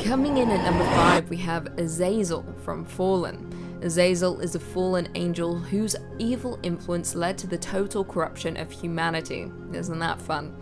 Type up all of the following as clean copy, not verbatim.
Coming in at number 5, we have Azazel from Fallen. Azazel is a fallen angel whose evil influence led to the total corruption of humanity. Isn't that fun?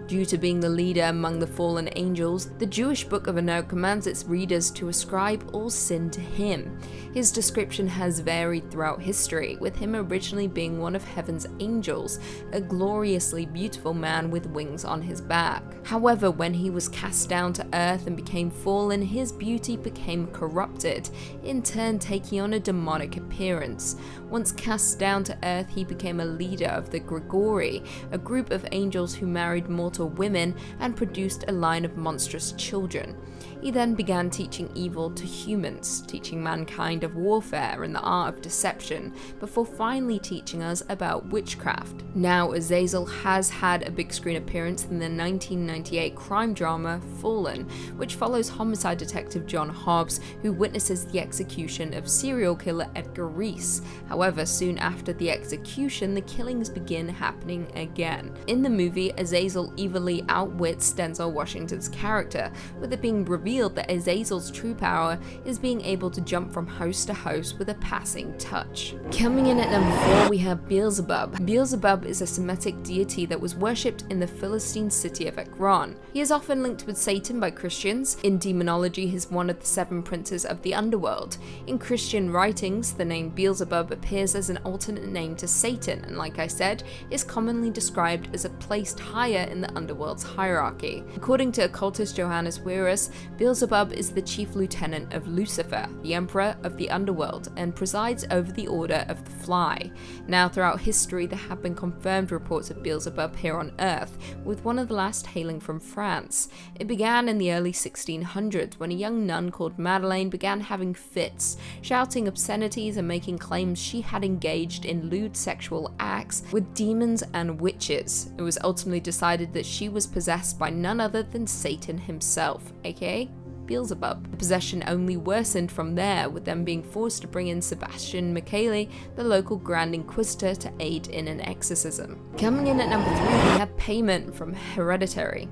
Due to being the leader among the fallen angels, the Jewish Book of Enoch commands its readers to ascribe all sin to him. His description has varied throughout history, with him originally being one of heaven's angels, a gloriously beautiful man with wings on his back. However, when he was cast down to earth and became fallen, his beauty became corrupted, in turn taking on a demonic appearance. Once cast down to earth, he became a leader of the Grigori, a group of angels who married mortal women and produced a line of monstrous children. He then began teaching evil to humans, teaching mankind of warfare and the art of deception, before finally teaching us about witchcraft. Now, Azazel has had a big screen appearance in the 1998 crime drama Fallen, which follows homicide detective John Hobbs, who witnesses the execution of serial killer Edgar Reese. However, soon after the execution, the killings begin happening again. In the movie, Azazel evilly outwits Denzel Washington's character, with it being revealed that Azazel's true power is being able to jump from house to house with a passing touch. Coming in at number 4, we have Beelzebub. Beelzebub is a Semitic deity that was worshipped in the Philistine city of Ekron. He is often linked with Satan by Christians. In demonology, he is one of the 7 princes of the underworld. In Christian writings, the name Beelzebub appears as an alternate name to Satan, and like I said, is commonly described as a placed higher in the underworld's hierarchy. According to occultist Johannes Wierus, Beelzebub is the chief lieutenant of Lucifer, the emperor of the underworld, and presides over the Order of the Fly. Now, throughout history, there have been confirmed reports of Beelzebub here on Earth, with one of the last hailing from France. It began in the early 1600s when a young nun called Madeleine began having fits, shouting obscenities and making claims she had engaged in lewd sexual acts with demons and witches. It was ultimately decided that she was possessed by none other than Satan himself, aka Beelzebub. The possession only worsened from there, with them being forced to bring in Sebastian Micheli, the local Grand Inquisitor, to aid in an exorcism. Coming in at number 3, we have Paimon from Hereditary.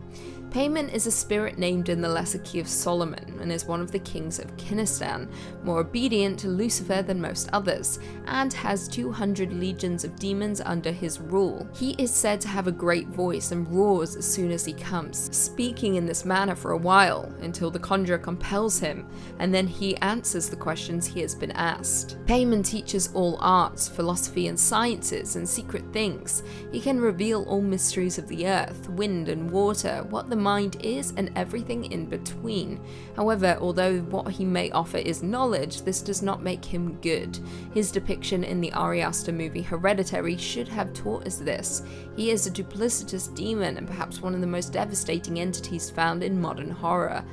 Paimon is a spirit named in the Lesser Key of Solomon and is one of the kings of Kinistan, more obedient to Lucifer than most others, and has 200 legions of demons under his rule. He is said to have a great voice and roars as soon as he comes, speaking in this manner for a while until the conjurer compels him, and then he answers the questions he has been asked. Paimon teaches all arts, philosophy and sciences and secret things. He can reveal all mysteries of the earth, wind and water, what the mind is, and everything in between. However, although what he may offer is knowledge, this does not make him good. His depiction in the Ari Aster movie Hereditary should have taught us this. He is a duplicitous demon and perhaps one of the most devastating entities found in modern horror.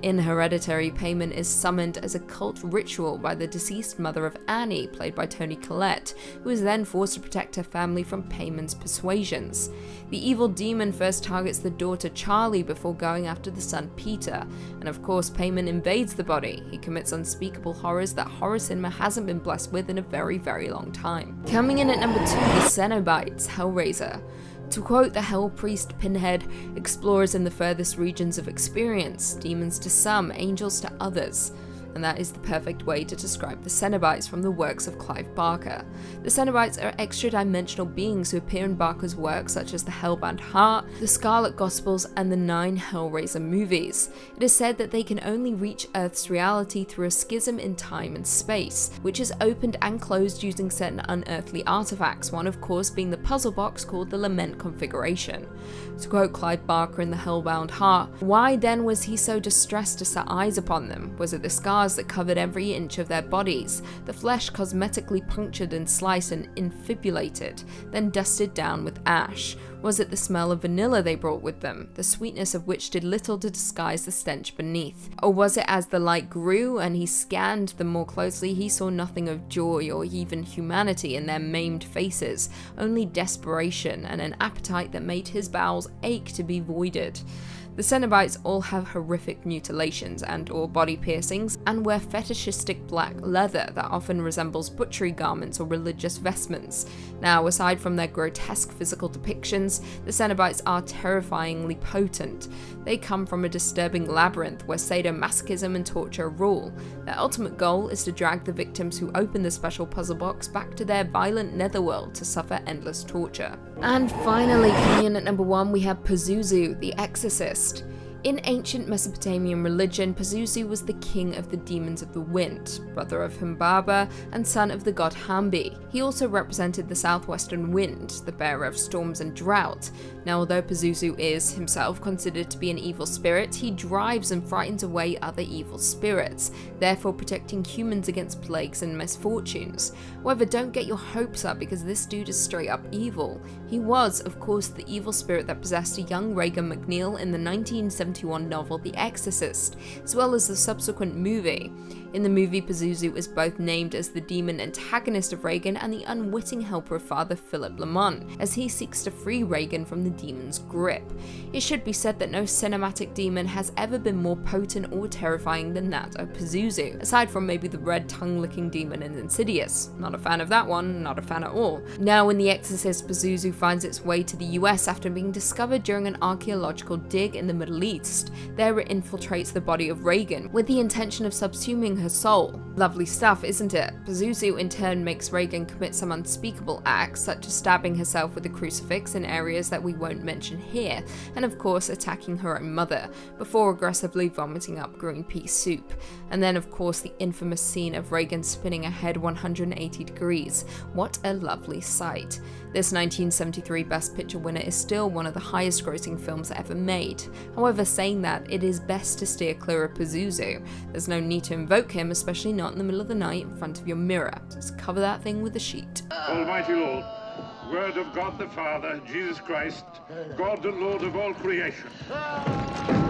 In Hereditary, Paimon is summoned as a cult ritual by the deceased mother of Annie, played by Toni Collette, who is then forced to protect her family from Paimon's persuasions. The evil demon first targets the daughter Charlie before going after the son Peter, and of course Paimon invades the body. He commits unspeakable horrors that horror cinema hasn't been blessed with in a very, very long time. Coming in at number 2, the Cenobites, Hellraiser. To quote the Hell Priest Pinhead, explorers in the furthest regions of experience, demons to some, angels to others. And that is the perfect way to describe the Cenobites from the works of Clive Barker. The Cenobites are extra-dimensional beings who appear in Barker's works such as the Hellbound Heart, the Scarlet Gospels, and the 9 Hellraiser movies. It is said that they can only reach Earth's reality through a schism in time and space, which is opened and closed using certain unearthly artifacts, one of course being the puzzle box called the Lament Configuration. To quote Clive Barker in the Hellbound Heart, why then was he so distressed to set eyes upon them? Was it the scars that covered every inch of their bodies, the flesh cosmetically punctured and sliced and infibulated, then dusted down with ash? Was it the smell of vanilla they brought with them, the sweetness of which did little to disguise the stench beneath? Or was it as the light grew and he scanned them more closely, he saw nothing of joy or even humanity in their maimed faces, only desperation and an appetite that made his bowels ache to be voided? The Cenobites all have horrific mutilations and or body piercings, and wear fetishistic black leather that often resembles butchery garments or religious vestments. Now, aside from their grotesque physical depictions, the Cenobites are terrifyingly potent. They come from a disturbing labyrinth where sadomasochism and torture rule. Their ultimate goal is to drag the victims who open the special puzzle box back to their violent netherworld to suffer endless torture. And finally, coming in at number 1, we have Pazuzu, the Exorcist. In ancient Mesopotamian religion, Pazuzu was the king of the demons of the wind, brother of Humbaba and son of the god Hambi. He also represented the southwestern wind, the bearer of storms and drought. Now, although Pazuzu is himself considered to be an evil spirit, he drives and frightens away other evil spirits, therefore protecting humans against plagues and misfortunes. However, don't get your hopes up because this dude is straight up evil. He was, of course, the evil spirit that possessed a young Regan MacNeil in the 1971 novel The Exorcist, as well as the subsequent movie. In the movie, Pazuzu is both named as the demon antagonist of Regan and the unwitting helper of Father Philip Lamont, as he seeks to free Regan from the demon's grip. It should be said that no cinematic demon has ever been more potent or terrifying than that of Pazuzu, aside from maybe the red tongue-licking demon in Insidious. Not a fan of that one, not a fan at all. Now in The Exorcist, Pazuzu finds its way to the US after being discovered during an archaeological dig in the Middle East. There it infiltrates the body of Regan, with the intention of subsuming her soul. Lovely stuff, isn't it? Pazuzu in turn makes Regan commit some unspeakable acts, such as stabbing herself with a crucifix in areas that we won't mention here, and of course attacking her own mother, before aggressively vomiting up green pea soup. And then of course the infamous scene of Regan spinning her head 180 degrees. What a lovely sight. This 1973 Best Picture winner is still one of the highest grossing films ever made. However, saying that, it is best to steer clear of Pazuzu. There's no need to invoke him, especially not in the middle of the night in front of your mirror. Just cover that thing with a sheet. Almighty Lord, Word of God the Father, Jesus Christ, God and Lord of all creation,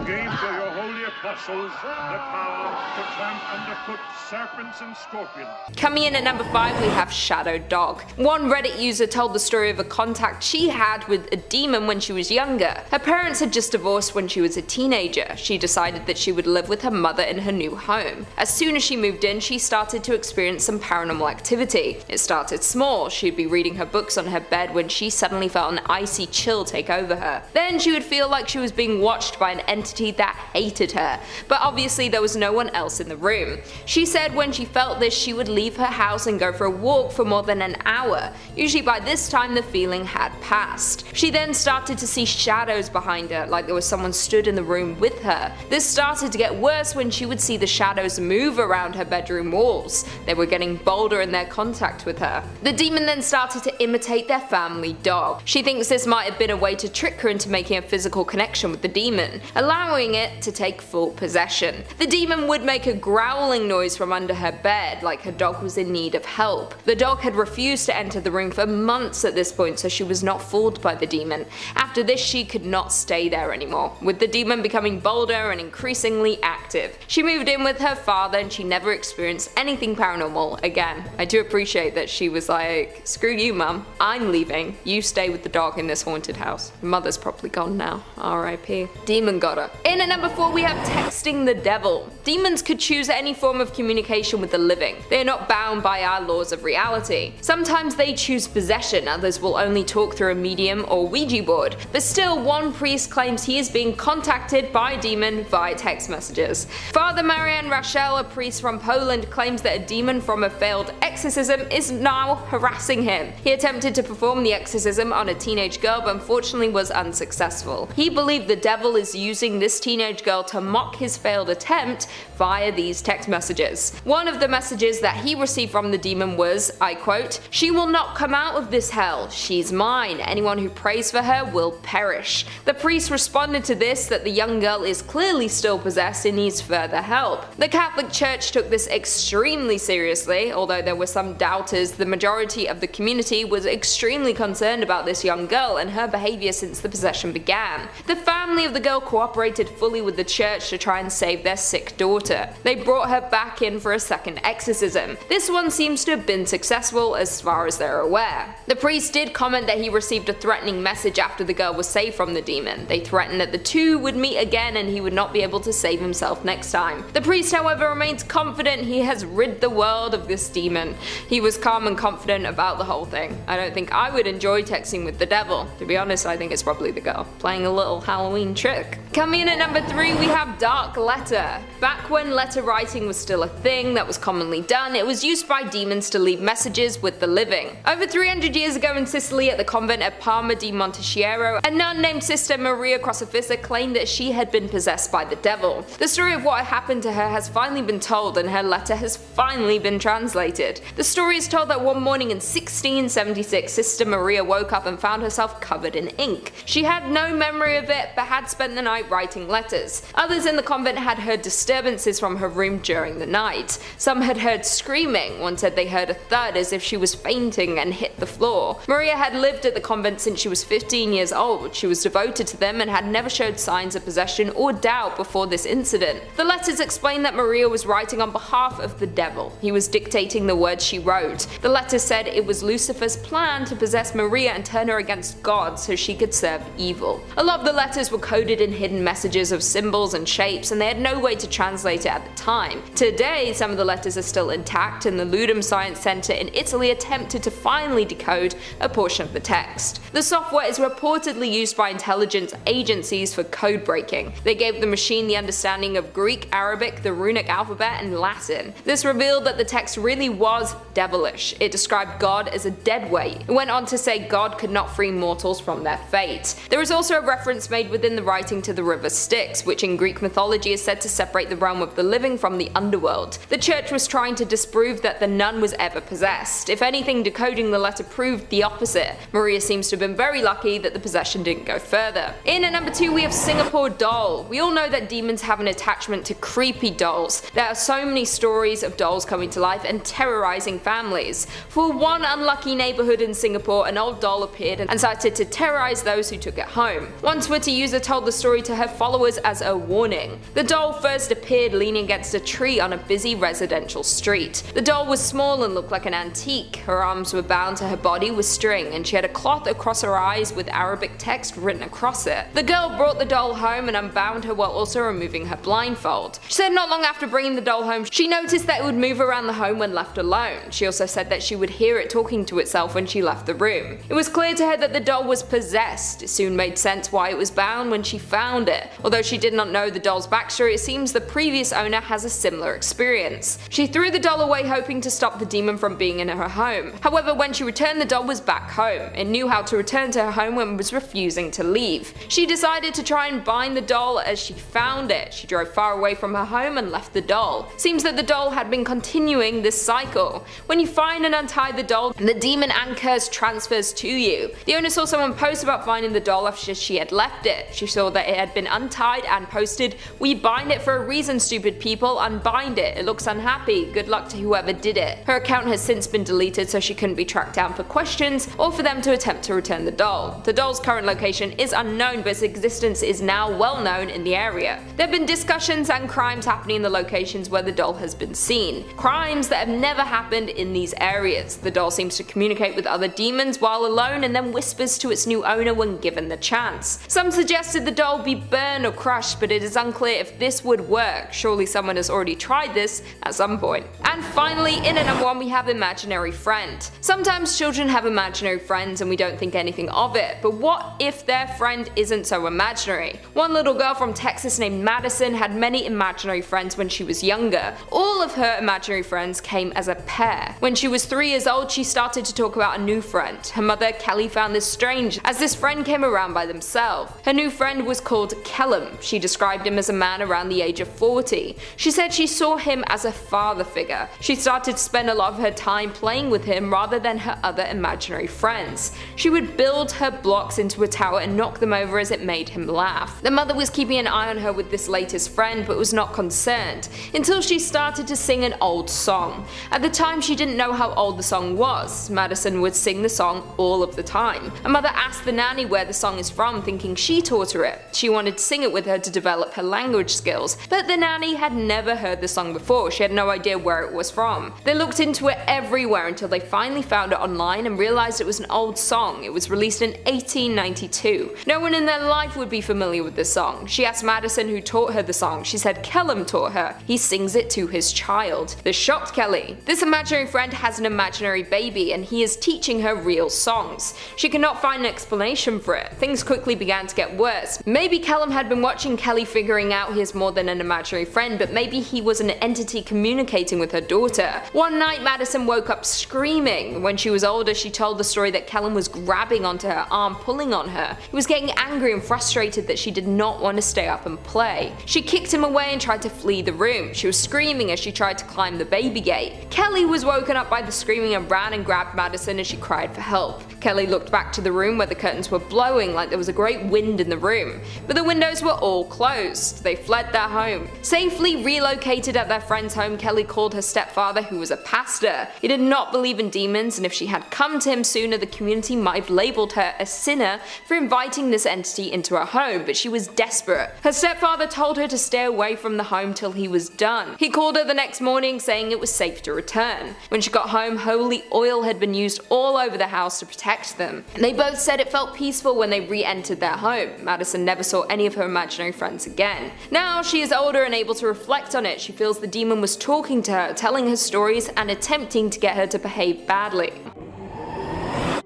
gave to your holy apostles the power to tramp underfoot serpents and scorpions. Coming in at number 5, we have Shadow Dog. One Reddit user told the story of a contact she had with a demon when she was younger. Her parents had just divorced when she was a teenager. She decided that she would live with her mother in her new home. As soon as she moved in, she started to experience some paranormal activity. It started small. She'd be reading her books on her bed when she suddenly felt an icy chill take over her. Then she would feel like she was being watched by an entity that hated her, but obviously there was no one else in the room. She said when she felt this, she would leave her house and go for a walk for more than an hour. Usually by this time the feeling had passed. She then started to see shadows behind her, like there was someone stood in the room with her. This started to get worse when she would see the shadows move around her bedroom walls. They were getting bolder in their contact with her. The demon then started to imitate their family dog. She thinks this might have been a way to trick her into making a physical connection with the demon, allowing it to take full possession. The demon would make a growling noise from under her bed, like her dog was in need of help. The dog had refused to enter the room for months at this point, so she was not fooled by the demon. After this, she could not stay there anymore, with the demon becoming bolder and increasingly active. She moved in with her father and she never experienced anything paranormal again. I do appreciate that she was like, screw you mum, I'm leaving, you stay with the dog in this haunted house. Your mother's probably gone now, R.I.P. Demon got her. In at number 4 we have texting the devil. Demons could choose any form of communication with the living. They are not bound by our laws of reality. Sometimes they choose possession, others will only talk through a medium or Ouija board, but still one priest claims he is being contacted by a demon via text messages. Father Marian Rachel, a priest from Poland, claims that a demon from a failed exorcism is now harassing him. He attempted to perform the exorcism on a teenage girl but unfortunately was unsuccessful. He believed the devil is using this teenage girl to mock his failed attempt via these text messages. One of the messages that he received from the demon was, I quote, "She will not come out of this hell. She's mine. Anyone who prays for her will perish." The priest responded to this that the young girl is clearly still possessed and needs further help. The Catholic Church took this extremely seriously. Although there were some doubters, the majority of the community was extremely concerned about this young girl and her behavior since the possession began. The family of the girl cooperated fully with the church, church to try and save their sick daughter. They brought her back in for a second exorcism. This one seems to have been successful as far as they're aware. The priest did comment that he received a threatening message after the girl was saved from the demon. They threatened that the two would meet again and he would not be able to save himself next time. The priest, however, remains confident he has rid the world of this demon. He was calm and confident about the whole thing. I don't think I would enjoy texting with the devil. To be honest, I think it's probably the girl playing a little Halloween trick. Coming in at number 3, we have dark letter. Back when letter writing was still a thing that was commonly done, it was used by demons to leave messages with the living. Over 300 years ago in Sicily at the convent of Parma di Montechiero, a nun named Sister Maria Crocifissa claimed that she had been possessed by the devil. The story of what happened to her has finally been told and her letter has finally been translated. The story is told that one morning in 1676, Sister Maria woke up and found herself covered in ink. She had no memory of it but had spent the night writing letters. Others in the convent had heard disturbances from her room during the night. Some had heard screaming. One said they heard a thud as if she was fainting and hit the floor. Maria had lived at the convent since she was 15 years old. She was devoted to them and had never showed signs of possession or doubt before this incident. The letters explain that Maria was writing on behalf of the devil. He was dictating the words she wrote. The letter said it was Lucifer's plan to possess Maria and turn her against God so she could serve evil. A lot of the letters were coded in hidden messages of symbols and shapes, and they had no way to translate it at the time. Today, some of the letters are still intact, and the Ludum Science Center in Italy attempted to finally decode a portion of the text. The software is reportedly used by intelligence agencies for code breaking. They gave the machine the understanding of Greek, Arabic, the runic alphabet, and Latin. This revealed that the text really was devilish. It described God as a deadweight. It went on to say God could not free mortals from their fate. There is also a reference made within the writing to the river Styx, which in Greek mythology is said to separate the realm of the living from the underworld. The church was trying to disprove that the nun was ever possessed. If anything, decoding the letter proved the opposite. Maria seems to have been very lucky that the possession didn't go further. In at number 2, we have Singapore Doll. We all know that demons have an attachment to creepy dolls. There are so many stories of dolls coming to life and terrorizing families. For one unlucky neighborhood in Singapore, an old doll appeared and started to terrorize those who took it home. One Twitter user told the story to her followers as a warning. The doll first appeared leaning against a tree on a busy residential street. The doll was small and looked like an antique. Her arms were bound to her body with string, and she had a cloth across her eyes with Arabic text written across it. The girl brought the doll home and unbound her while also removing her blindfold. She said not long after bringing the doll home, she noticed that it would move around the home when left alone. She also said that she would hear it talking to itself when she left the room. It was clear to her that the doll was possessed. It soon made sense why it was bound when she found it. Although she did not know the doll's backstory, it seems the previous owner has a similar experience. She threw the doll away hoping to stop the demon from being in her home. However, when she returned, the doll was back home. It knew how to return to her home and was refusing to leave. She decided to try and bind the doll as she found it. She drove far away from her home and left the doll. Seems that the doll had been continuing this cycle. When you find and untie the doll, the demon and curse transfers to you. The owner saw someone post about finding the doll after she had left it. She saw that it had been untied and posted, "We bind it for a reason, stupid people, unbind it. It looks unhappy. Good luck to whoever did it." Her account has since been deleted so she couldn't be tracked down for questions or for them to attempt to return the doll. The doll's current location is unknown, but its existence is now well known in the area. There have been discussions and crimes happening in the locations where the doll has been seen. Crimes that have never happened in these areas. The doll seems to communicate with other demons while alone and then whispers to its new owner when given the chance. Some suggested the doll be burned or crushed, but it is unclear if this would work. Surely someone has already tried this at some point. And finally, in at number 1, we have imaginary friend. Sometimes children have imaginary friends and we don't think anything of it, but what if their friend isn't so imaginary? One little girl from Texas named Madison had many imaginary friends when she was younger. All of her imaginary friends came as a pair. When she was 3 years old, she started to talk about a new friend. Her mother, Kelly, found this strange as this friend came around by themselves. Her new friend was called Kellum. She described him as a man around the age of 40. She said she saw him as a father figure. She started to spend a lot of her time playing with him rather than her other imaginary friends. She would build her blocks into a tower and knock them over as it made him laugh. The mother was keeping an eye on her with this latest friend but was not concerned until she started to sing an old song. At the time, she didn't know how old the song was. Madison would sing the song all of the time. Her mother asked the nanny where the song is from, thinking she taught her it. She wanted to sing it with her to develop her language skills, but the nanny had never heard the song before. She had no idea where it was from. They looked into it everywhere until they finally found it online and realized it was an old song. It was released in 1892. No one in their life would be familiar with this song. She asked Madison who taught her the song. She said Kellum taught her. He sings it to his child. This shocked Kelly. This imaginary friend has an imaginary baby and he is teaching her real songs. She could not find an explanation for it. Things quickly began to get worse. Maybe Kellum had been watching Kelly figuring out he is more than an imaginary friend, but maybe he was an entity communicating with her daughter. One night Madison woke up screaming. When she was older, she told the story that Kellum was grabbing onto her arm, pulling on her. He was getting angry and frustrated that she did not want to stay up and play. She kicked him away and tried to flee the room. She was screaming as she tried to climb the baby gate. Kelly was woken up by the screaming and ran and grabbed Madison as she cried for help. Kelly looked back to the room where the curtains were blowing like there was a great wind in the room, but the windows were all closed. They fled their home. Safely relocated at their friend's home, Kelly called her stepfather, who was a pastor. He did not believe in demons, and if she had come to him sooner, the community might have labeled her a sinner for inviting this entity into her home, but she was desperate. Her stepfather told her to stay away from the home till he was done. He called her the next morning saying it was safe to return. When she got home, holy oil had been used all over the house to protect them. They both said it felt peaceful when they re-entered their home. Madison never saw any of her imaginary friends again. Now she is older and able to reflect on it. She feels the demon was talking to her, telling her stories and attempting to get her to behave badly.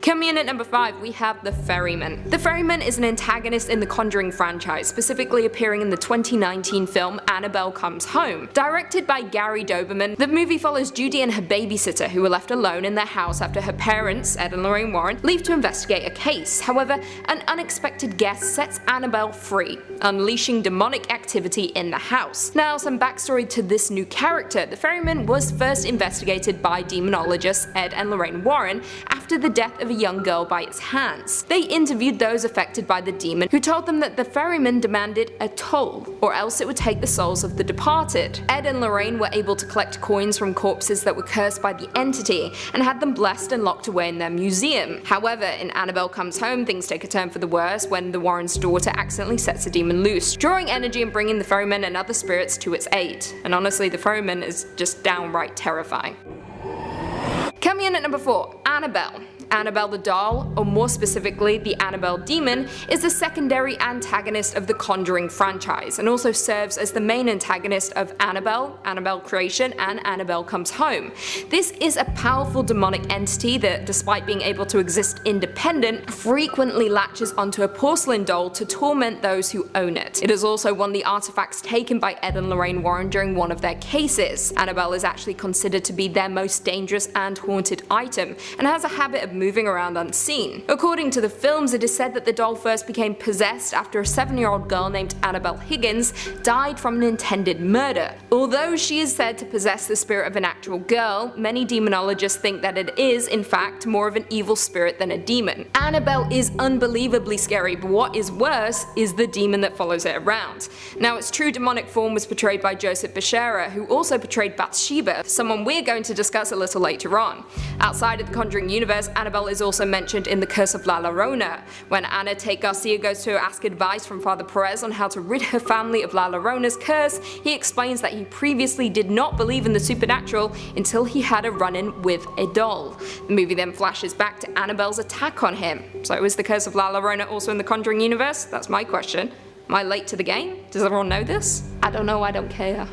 Coming in at number 5, we have the Ferryman. The Ferryman is an antagonist in the Conjuring franchise, specifically appearing in the 2019 film Annabelle Comes Home. Directed by Gary Doberman, the movie follows Judy and her babysitter who were left alone in their house after her parents, Ed and Lorraine Warren, leave to investigate a case. However, an unexpected guest sets Annabelle free, unleashing demonic activity in the house. Now, some backstory to this new character. The Ferryman was first investigated by demonologists Ed and Lorraine Warren after the death of a young girl by its hands. They interviewed those affected by the demon, who told them that the ferryman demanded a toll, or else it would take the souls of the departed. Ed and Lorraine were able to collect coins from corpses that were cursed by the entity, and had them blessed and locked away in their museum. However, in Annabelle Comes Home, things take a turn for the worse when the Warren's daughter accidentally sets the demon loose, drawing energy and bringing the ferryman and other spirits to its aid. And honestly, the ferryman is just downright terrifying. Coming in at number 4, Annabelle. Annabelle the doll, or more specifically the Annabelle demon, is the secondary antagonist of the Conjuring franchise and also serves as the main antagonist of Annabelle, Annabelle Creation, and Annabelle Comes Home. This is a powerful demonic entity that, despite being able to exist independent, frequently latches onto a porcelain doll to torment those who own it. It is also one of the artifacts taken by Ed and Lorraine Warren during one of their cases. Annabelle is actually considered to be their most dangerous and haunted item, and has a habit of moving around unseen. According to the films, it is said that the doll first became possessed after a 7-year-old girl named Annabelle Higgins died from an intended murder. Although she is said to possess the spirit of an actual girl, many demonologists think that it is, in fact, more of an evil spirit than a demon. Annabelle is unbelievably scary, but what is worse is the demon that follows it around. Now, its true demonic form was portrayed by Joseph Becerra, who also portrayed BATHSHEBA, someone we're going to discuss a little later on. Outside of the Conjuring universe, Annabelle is also mentioned in The Curse of La Llorona. When Ana Tate Garcia goes to ask advice from Father Perez on how to rid her family of La Llorona's curse, he explains that he previously did not believe in the supernatural until he had a run-in with a doll. The movie then flashes back to Annabelle's attack on him. So is The Curse of La Llorona also in the Conjuring universe? That's my question. Am I late to the game? Does everyone know this? I don't know, I don't care.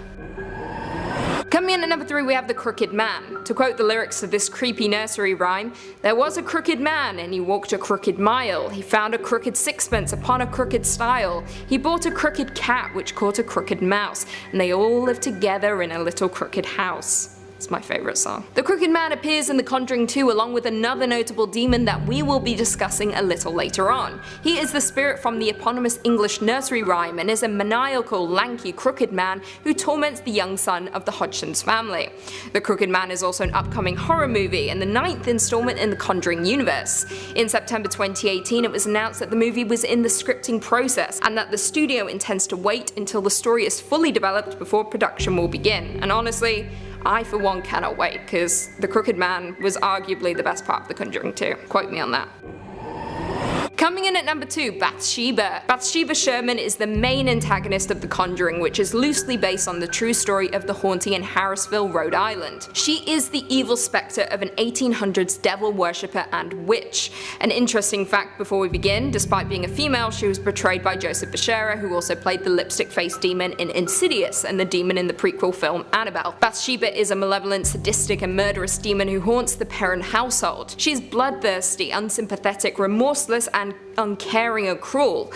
Coming in at number 3, we have the Crooked Man. To quote the lyrics of this creepy nursery rhyme, "There was a crooked man, and he walked a crooked mile. He found a crooked sixpence upon a crooked stile. He bought a crooked cat, which caught a crooked mouse, and they all lived together in a little crooked house." It's my favourite song. The Crooked Man appears in The Conjuring 2 along with another notable demon that we will be discussing a little later on. He is the spirit from the eponymous English nursery rhyme and is a maniacal, lanky, crooked man who torments the young son of the Hodgson's family. The Crooked Man is also an upcoming horror movie and the 9th installment in the Conjuring universe. In September 2018, it was announced that the movie was in the scripting process and that the studio intends to wait until the story is fully developed before production will begin. And honestly, I for one cannot wait, because The Crooked Man was arguably the best part of The Conjuring 2. Quote me on that. Coming in at number 2, Bathsheba. Bathsheba Sherman is the main antagonist of The Conjuring, which is loosely based on the true story of the haunting in Harrisville, Rhode Island. She is the evil spectre of an 1800s devil worshipper and witch. An interesting fact before we begin, despite being a female, she was portrayed by Joseph Becerra, who also played the lipstick-faced demon in Insidious and the demon in the prequel film Annabelle. Bathsheba is a malevolent, sadistic, and murderous demon who haunts the Perron household. She is bloodthirsty, unsympathetic, remorseless, and uncaring or cruel.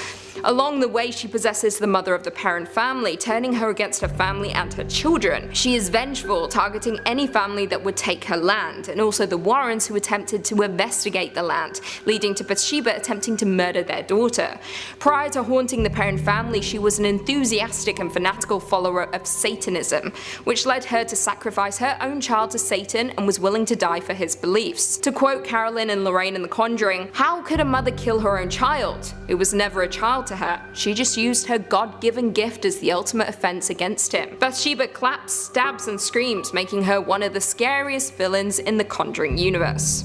Along the way, she possesses the mother of the Perron family, turning her against her family and her children. She is vengeful, targeting any family that would take her land, and also the Warrens who attempted to investigate the land, leading to Bathsheba attempting to murder their daughter. Prior to haunting the Perron family, she was an enthusiastic and fanatical follower of Satanism, which led her to sacrifice her own child to Satan and was willing to die for his beliefs. To quote Carolyn and Lorraine in The Conjuring, "How could a mother kill her own child? It was never a child to her. She just used her God-given gift as the ultimate offense against him." Bathsheba claps, stabs, and screams, making her one of the scariest villains in the Conjuring universe.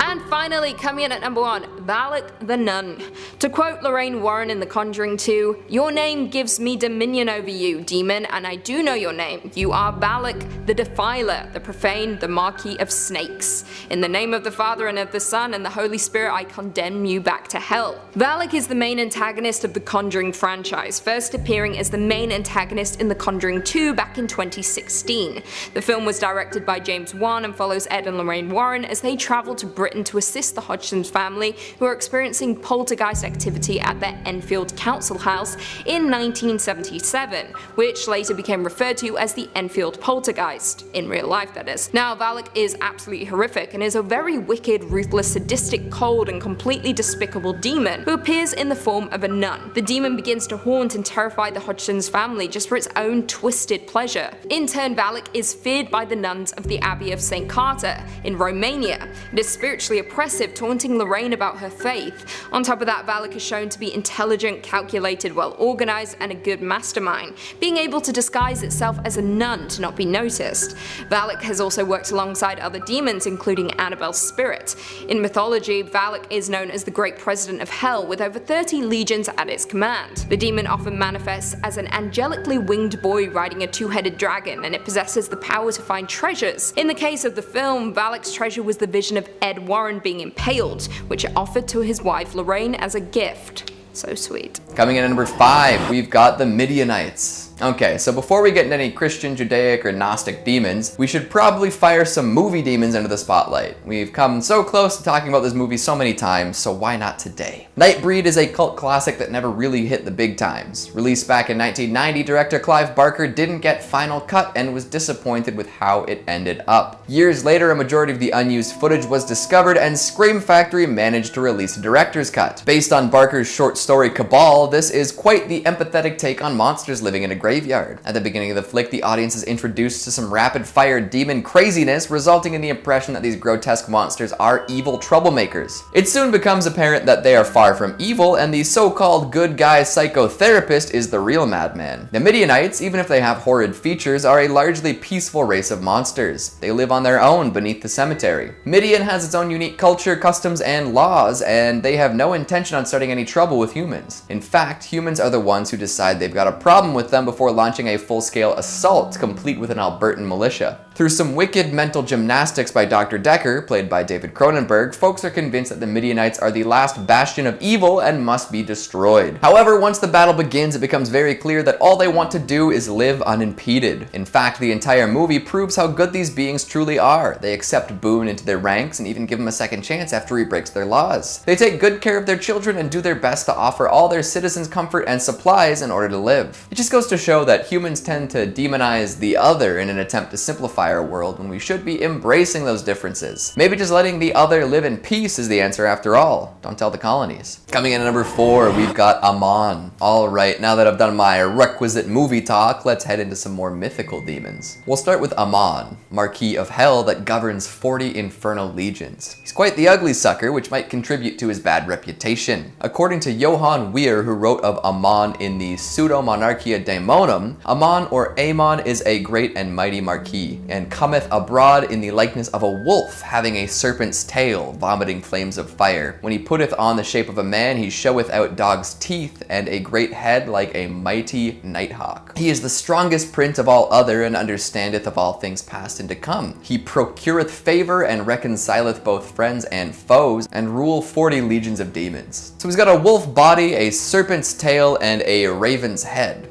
And finally, coming in at number 1, Valak the Nun. To quote Lorraine Warren in The Conjuring 2, "Your name gives me dominion over you, demon, and I do know your name. You are Valak the Defiler, the Profane, the Marquis of Snakes. In the name of the Father and of the Son and the Holy Spirit, I condemn you back to hell." Valak is the main antagonist of the Conjuring franchise, first appearing as the main antagonist in The Conjuring 2 back in 2016. The film was directed by James Wan and follows Ed and Lorraine Warren as they travel to Britain to assist the Hodgson's family, who are experiencing poltergeist activity at their Enfield council house in 1977, which later became referred to as the Enfield poltergeist, in real life that is. Now, Valak is absolutely horrific and is a very wicked, ruthless, sadistic, cold, and completely despicable demon who appears in the form of a nun. The demon begins to haunt and terrify the Hodgson's family just for its own twisted pleasure. In turn, Valak is feared by the nuns of the Abbey of St. Carter in Romania. It is spiritually oppressive, taunting Lorraine about her faith. On top of that, Valak is shown to be intelligent, calculated, well organized, and a good mastermind, being able to disguise itself as a nun to not be noticed. Valak has also worked alongside other demons, including Annabelle's spirit. In mythology, Valak is known as the Great President of Hell, with over 30 legions at its command. The demon often manifests as an angelically winged boy riding a two-headed dragon, and it possesses the power to find treasures. In the case of the film, Valak's treasure was the vision of Ed Warren being impaled, which it offered to his wife Lorraine as a gift. So sweet. Coming in at number 5, we've got the Midianites. Okay, so before we get into any Christian, Judaic, or Gnostic demons, we should probably fire some movie demons into the spotlight. We've come so close to talking about this movie so many times, so why not today? Nightbreed is a cult classic that never really hit the big times. Released back in 1990, director Clive Barker didn't get final cut and was disappointed with how it ended up. Years later, a majority of the unused footage was discovered and Scream Factory managed to release a director's cut. Based on Barker's short story Cabal, this is quite the empathetic take on monsters living in a graveyard. At the beginning of the flick, the audience is introduced to some rapid-fire demon craziness, resulting in the impression that these grotesque monsters are evil troublemakers. It soon becomes apparent that they are far from evil, and the so-called good guy psychotherapist is the real madman. The Midianites, even if they have horrid features, are a largely peaceful race of monsters. They live on their own beneath the cemetery. Midian has its own unique culture, customs, and laws, and they have no intention on starting any trouble with humans. In fact, humans are the ones who decide they've got a problem with them before launching a full-scale assault, complete with an Albertan militia. Through some wicked mental gymnastics by Dr. Decker, played by David Cronenberg, folks are convinced that the Midianites are the last bastion of evil and must be destroyed. However, once the battle begins, it becomes very clear that all they want to do is live unimpeded. In fact, the entire movie proves how good these beings truly are. They accept Boone into their ranks and even give him a second chance after he breaks their laws. They take good care of their children and do their best to offer all their citizens comfort and supplies in order to live. It just goes to show that humans tend to demonize the other in an attempt to simplify our world when we should be embracing those differences. Maybe just letting the other live in peace is the answer after all. Don't tell the colonies. Coming in at number 4, we've got Amon. Alright, now that I've done my requisite movie talk, let's head into some more mythical demons. We'll start with Amon, Marquis of Hell that governs 40 infernal legions. He's quite the ugly sucker, which might contribute to his bad reputation. According to Johann Weir, who wrote of Amon in the Pseudo-Monarchia Daemon, Amonum, Amon or Amon is a great and mighty marquis, and cometh abroad in the likeness of a wolf, having a serpent's tail, vomiting flames of fire. When he putteth on the shape of a man, he showeth out dog's teeth, and a great head like a mighty nighthawk. He is the strongest prince of all other, and understandeth of all things past and to come. He procureth favor, and reconcileth both friends and foes, and rule 40 legions of demons. So he's got a wolf body, a serpent's tail, and a raven's head.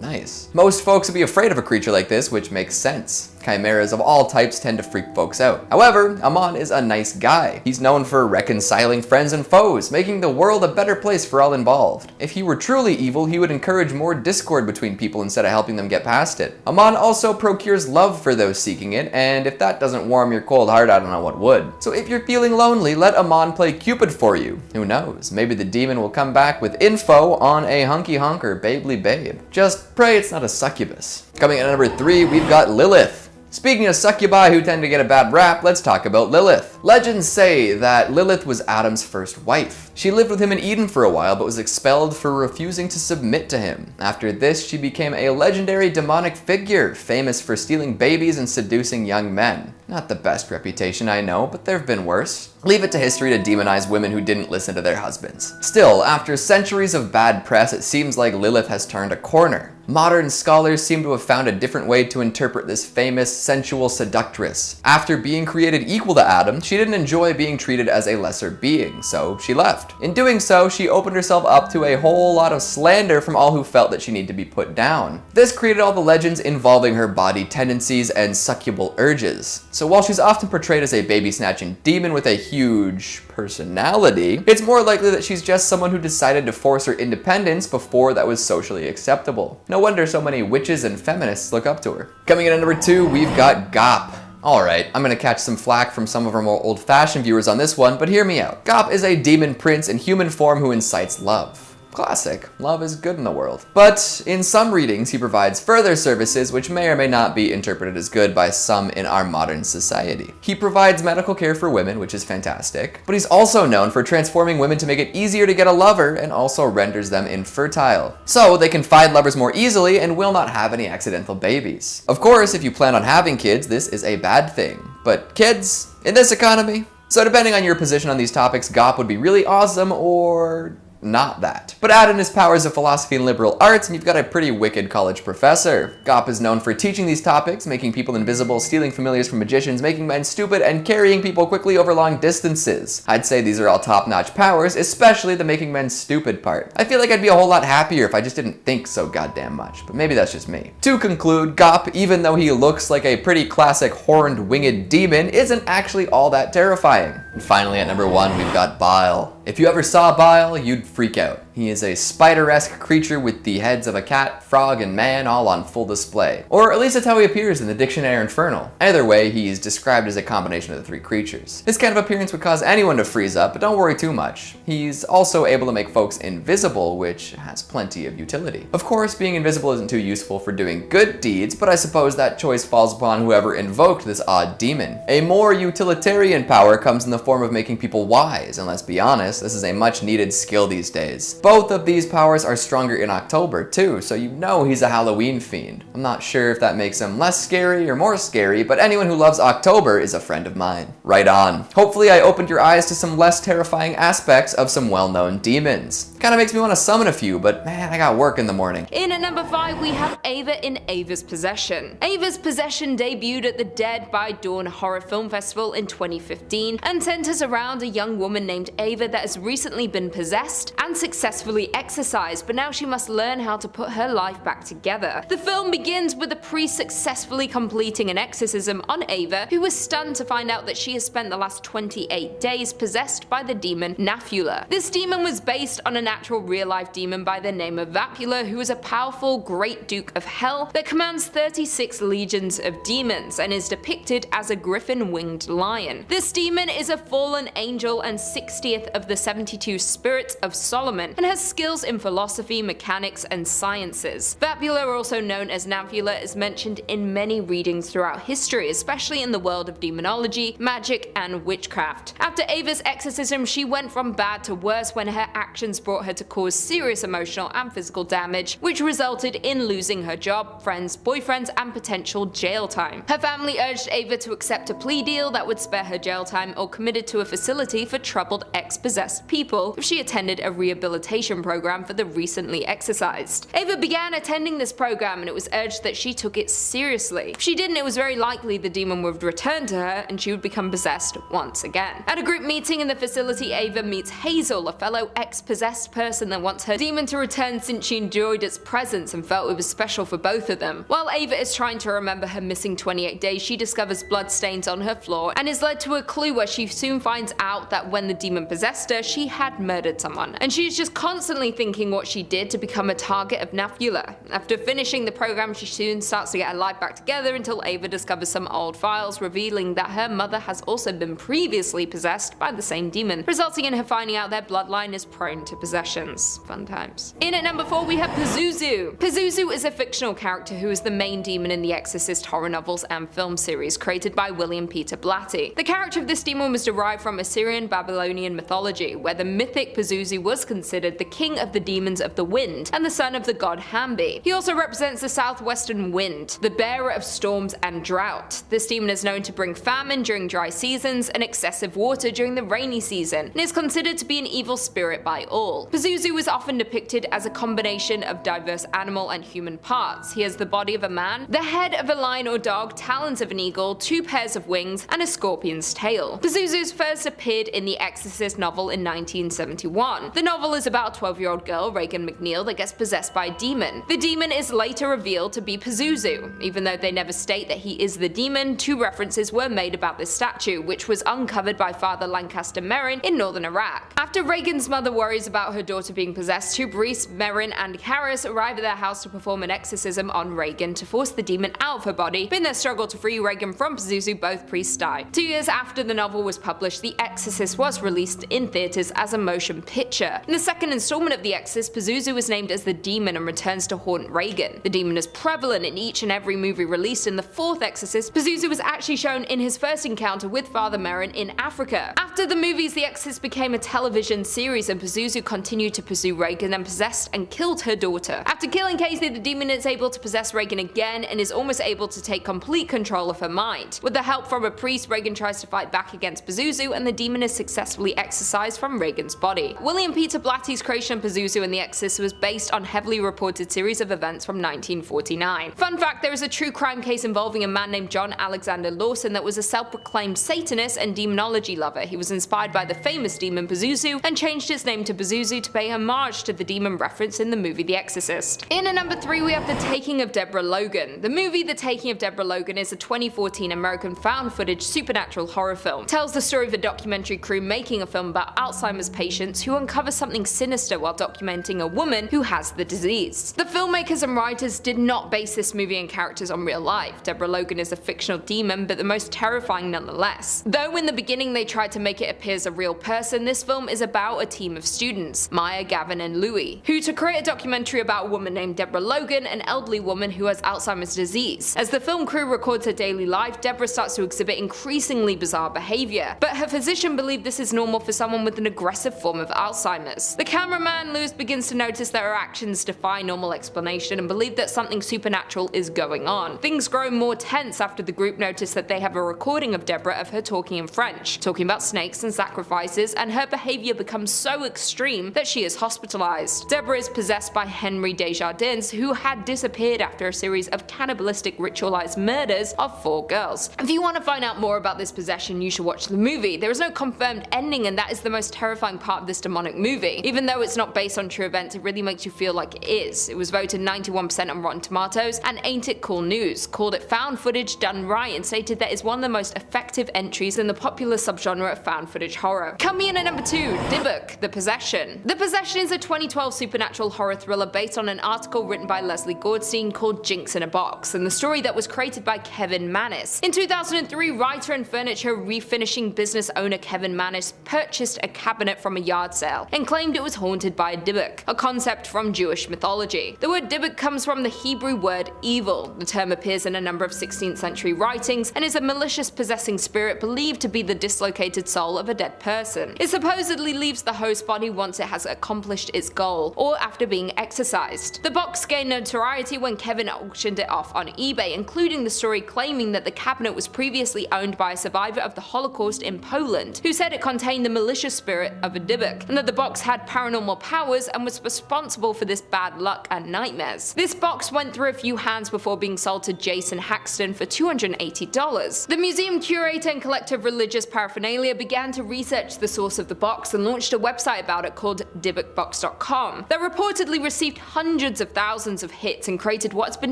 Nice. Most folks would be afraid of a creature like this, which makes sense. Chimeras of all types tend to freak folks out. However, Amon is a nice guy. He's known for reconciling friends and foes, making the world a better place for all involved. If he were truly evil, he would encourage more discord between people instead of helping them get past it. Amon also procures love for those seeking it, and if that doesn't warm your cold heart, I don't know what would. So if you're feeling lonely, let Amon play Cupid for you. Who knows? Maybe the demon will come back with info on a hunky hunk or babely babe. Just pray it's not a succubus. Coming at number 3, we've got Lilith. Speaking of succubi who tend to get a bad rap, let's talk about Lilith. Legends say that Lilith was Adam's first wife. She lived with him in Eden for a while, but was expelled for refusing to submit to him. After this, she became a legendary demonic figure, famous for stealing babies and seducing young men. Not the best reputation, I know, but there have been worse. Leave it to history to demonize women who didn't listen to their husbands. Still, after centuries of bad press, it seems like Lilith has turned a corner. Modern scholars seem to have found a different way to interpret this famous sensual seductress. After being created equal to Adam, she didn't enjoy being treated as a lesser being, so she left. In doing so, she opened herself up to a whole lot of slander from all who felt that she needed to be put down. This created all the legends involving her body tendencies and succubal urges. So while she's often portrayed as a baby-snatching demon with a huge personality, it's more likely that she's just someone who decided to force her independence before that was socially acceptable. No wonder so many witches and feminists look up to her. Coming in at number 2, we've got Gop. Alright, I'm gonna catch some flack from some of our more old-fashioned viewers on this one, but hear me out. Gop is a demon prince in human form who incites love. Classic. Love is good in the world. But in some readings, he provides further services which may or may not be interpreted as good by some in our modern society. He provides medical care for women, which is fantastic, but he's also known for transforming women to make it easier to get a lover and also renders them infertile. So they can find lovers more easily and will not have any accidental babies. Of course, if you plan on having kids, this is a bad thing. But kids, in this economy? So depending on your position on these topics, Gop would be really awesome or not that. But add in his powers of philosophy and liberal arts, and you've got a pretty wicked college professor. Gop is known for teaching these topics, making people invisible, stealing familiars from magicians, making men stupid, and carrying people quickly over long distances. I'd say these are all top-notch powers, especially the making men stupid part. I feel like I'd be a whole lot happier if I just didn't think so goddamn much, but maybe that's just me. To conclude, Gop, even though he looks like a pretty classic horned winged demon, isn't actually all that terrifying. And finally at number 1, we've got Bile. If you ever saw Bile, you'd freak out. He is a spider-esque creature with the heads of a cat, frog, and man all on full display. Or at least that's how he appears in the Dictionary Infernal. Either way, he's described as a combination of the 3 creatures. This kind of appearance would cause anyone to freeze up, but don't worry too much. He's also able to make folks invisible, which has plenty of utility. Of course, being invisible isn't too useful for doing good deeds, but I suppose that choice falls upon whoever invoked this odd demon. A more utilitarian power comes in the form of making people wise, and let's be honest, this is a much needed skill these days. Both of these powers are stronger in October too, so you know he's a Halloween fiend. I'm not sure if that makes him less scary or more scary, but anyone who loves October is a friend of mine. Right on. Hopefully I opened your eyes to some less terrifying aspects of some well-known demons. Kinda makes me want to summon a few, but man, I got work in the morning. In at number 5, we have Ava in Ava's Possession. Ava's Possession debuted at the Dead by Dawn Horror Film Festival in 2015 and centers around a young woman named Ava that has recently been possessed and successfully exorcised, but now she must learn how to put her life back together. The film begins with the priest successfully completing an exorcism on Ava, who is stunned to find out that she has spent the last 28 days possessed by the demon Naphula. This demon was based on an actual real-life demon by the name of Vapula, who is a powerful Great Duke of Hell that commands 36 legions of demons and is depicted as a griffin-winged lion. This demon is a fallen angel and 60th of the 72 spirits of Solomon, and and has skills in philosophy, mechanics, and sciences. Vapula, also known as Navula, is mentioned in many readings throughout history, especially in the world of demonology, magic, and witchcraft. After Ava's exorcism, she went from bad to worse when her actions brought her to cause serious emotional and physical damage, which resulted in losing her job, friends, boyfriends, and potential jail time. Her family urged Ava to accept a plea deal that would spare her jail time or committed to a facility for troubled ex-possessed people if she attended a rehabilitation program for the recently exorcised. Ava began attending this program, and it was urged that she took it seriously. If she didn't, it was very likely the demon would return to her and she would become possessed once again. At a group meeting in the facility, Ava meets Hazel, a fellow ex-possessed person that wants her demon to return since she enjoyed its presence and felt it was special for both of them. While Ava is trying to remember her missing 28 days, she discovers bloodstains on her floor and is led to a clue where she soon finds out that when the demon possessed her, she had murdered someone, and she is just constantly thinking what she did to become a target of Nafula. After finishing the program, she soon starts to get her life back together until Ava discovers some old files revealing that her mother has also been previously possessed by the same demon, resulting in her finding out their bloodline is prone to possessions. Fun times. In at number 4 we have Pazuzu. Pazuzu is a fictional character who is the main demon in the Exorcist horror novels and film series created by William Peter Blatty. The character of this demon was derived from Assyrian Babylonian mythology, where the mythic Pazuzu was considered the king of the demons of the wind and the son of the god Hambi. He also represents the southwestern wind, the bearer of storms and drought. This demon is known to bring famine during dry seasons and excessive water during the rainy season, and is considered to be an evil spirit by all. Pazuzu is often depicted as a combination of diverse animal and human parts. He has the body of a man, the head of a lion or dog, talons of an eagle, 2 pairs of wings, and a scorpion's tail. Pazuzu first appeared in the Exorcist novel in 1971. The novel is about a 12-year-old girl, Regan McNeil, that gets possessed by a demon. The demon is later revealed to be Pazuzu. Even though they never state that he is the demon, 2 references were made about this statue, which was uncovered by Father Lancaster Merrin in northern Iraq. After Regan's mother worries about her daughter being possessed, 2 priests, Merrin and Harris, arrive at their house to perform an exorcism on Regan to force the demon out of her body, but in their struggle to free Regan from Pazuzu, both priests die. 2 years after the novel was published, The Exorcist was released in theaters as a motion picture. In the second installment of The Exorcist, Pazuzu is named as the demon and returns to haunt Regan. The demon is prevalent in each and every movie released. In the 4th Exorcist, Pazuzu was actually shown in his first encounter with Father Merrin in Africa. After the movies, The Exorcist became a television series, and Pazuzu continued to pursue Regan and possessed and killed her daughter. After killing Casey, the demon is able to possess Regan again and is almost able to take complete control of her mind. With the help from a priest, Regan tries to fight back against Pazuzu, and the demon is successfully exorcised from Regan's body. William Peter Blatty's creation of Pazuzu and The Exorcist was based on heavily reported series of events from 1949. Fun fact, there is a true crime case involving a man named John Alexander Lawson that was a self-proclaimed Satanist and demonology lover. He was inspired by the famous demon Pazuzu and changed his name to Pazuzu to pay homage to the demon referenced in the movie The Exorcist. In at number 3 we have The Taking of Deborah Logan. The movie The Taking of Deborah Logan is a 2014 American found footage supernatural horror film. It tells the story of a documentary crew making a film about Alzheimer's patients who uncover something sinister while documenting a woman who has the disease. The filmmakers and writers did not base this movie and characters on real life. Deborah Logan is a fictional demon, but the most terrifying nonetheless. Though in the beginning they tried to make it appear as a real person, this film is about a team of students, Maya, Gavin, and Louie, who to create a documentary about a woman named Deborah Logan, an elderly woman who has Alzheimer's disease. As the film crew records her daily life, Deborah starts to exhibit increasingly bizarre behavior, but her physician believed this is normal for someone with an aggressive form of Alzheimer's. The cameraman, Lewis, begins to notice that her actions defy normal explanation and believe that something supernatural is going on. Things grow more tense after the group notice that they have a recording of Deborah of her talking in French, talking about snakes and sacrifices, and her behavior becomes so extreme that she is hospitalized. Deborah is possessed by Henry Desjardins, who had disappeared after a series of cannibalistic ritualized murders of 4 girls. If you want to find out more about this possession, you should watch the movie. There is no confirmed ending, and that is the most terrifying part of this demonic movie. Even though it's not based on true events, it really makes you feel like it is. It was voted 91% on Rotten Tomatoes, and Ain't It Cool News called it found footage done right and stated that it's one of the most effective entries in the popular subgenre of found footage horror. Coming in at number 2, Dybbuk, The Possession. The Possession is a 2012 supernatural horror thriller based on an article written by Leslie Goldstein called Jinx in a Box, and the story that was created by Kevin Manis. In 2003, writer and furniture refinishing business owner Kevin Manis purchased a cabinet from a yard sale and claimed it was was haunted by a dybbuk, a concept from Jewish mythology. The word dybbuk comes from the Hebrew word evil. The term appears in a number of 16th century writings and is a malicious possessing spirit believed to be the dislocated soul of a dead person. It supposedly leaves the host body once it has accomplished its goal, or after being exorcised. The box gained notoriety when Kevin auctioned it off on eBay, including the story claiming that the cabinet was previously owned by a survivor of the Holocaust in Poland, who said it contained the malicious spirit of a dybbuk, and that the box had paranormal powers and was responsible for this bad luck and nightmares. This box went through a few hands before being sold to Jason Haxton for $280. The museum curator and collector of religious paraphernalia began to research the source of the box and launched a website about it called dybbukbox.com that reportedly received hundreds of thousands of hits and created what's been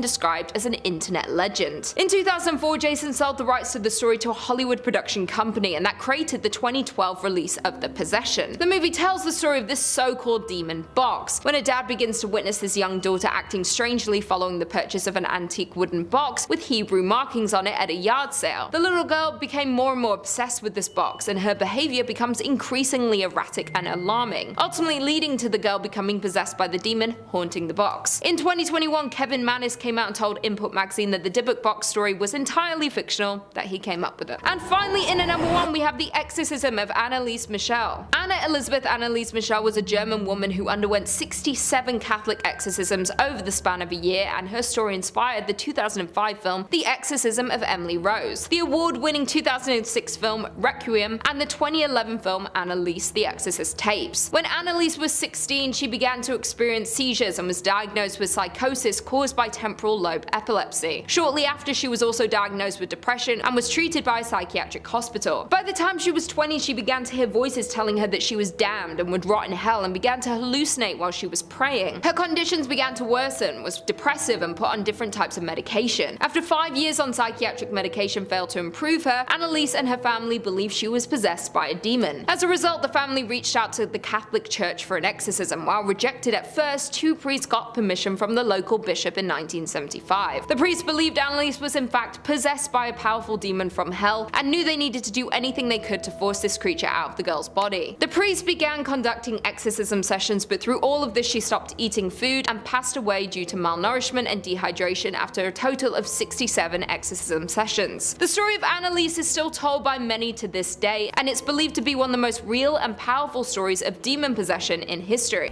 described as an internet legend. In 2004, Jason sold the rights to the story to a Hollywood production company, and that created the 2012 release of The Possession. The movie tells the story of this so-called demon box. When a dad begins to witness his young daughter acting strangely following the purchase of an antique wooden box with Hebrew markings on it at a yard sale, the little girl became more and more obsessed with this box, and her behavior becomes increasingly erratic and alarming, ultimately leading to the girl becoming possessed by the demon haunting the box. In 2021, Kevin Manis came out and told Input magazine that the Dybbuk box story was entirely fictional, that he came up with it. And finally, in at number 1, we have The Exorcism of Anneliese Michel. Anna Elisabeth Anneliese Michel was a German woman who underwent 67 Catholic exorcisms over the span of a year, and her story inspired the 2005 film The Exorcism of Emily Rose, the award-winning 2006 film Requiem, and the 2011 film Anneliese the Exorcist Tapes. When Anneliese was 16, she began to experience seizures and was diagnosed with psychosis caused by temporal lobe epilepsy. Shortly after, she was also diagnosed with depression and was treated by a psychiatric hospital. By the time she was 20, she began to hear voices telling her that she was damned and would rot in hell, and began to hallucinate while she was praying. Her conditions began to worsen, was depressive, and put on different types of medication. After 5 years on psychiatric medication failed to improve her, Anneliese and her family believed she was possessed by a demon. As a result, the family reached out to the Catholic Church for an exorcism. While rejected at first, 2 priests got permission from the local bishop in 1975. The priests believed Anneliese was in fact possessed by a powerful demon from hell, and knew they needed to do anything they could to force this creature out of the girl's body. The priests began conducting exorcism sessions, but through all of this she stopped eating food and passed away due to malnourishment and dehydration after a total of 67 exorcism sessions. The story of Anneliese is still told by many to this day, and it's believed to be one of the most real and powerful stories of demon possession in history.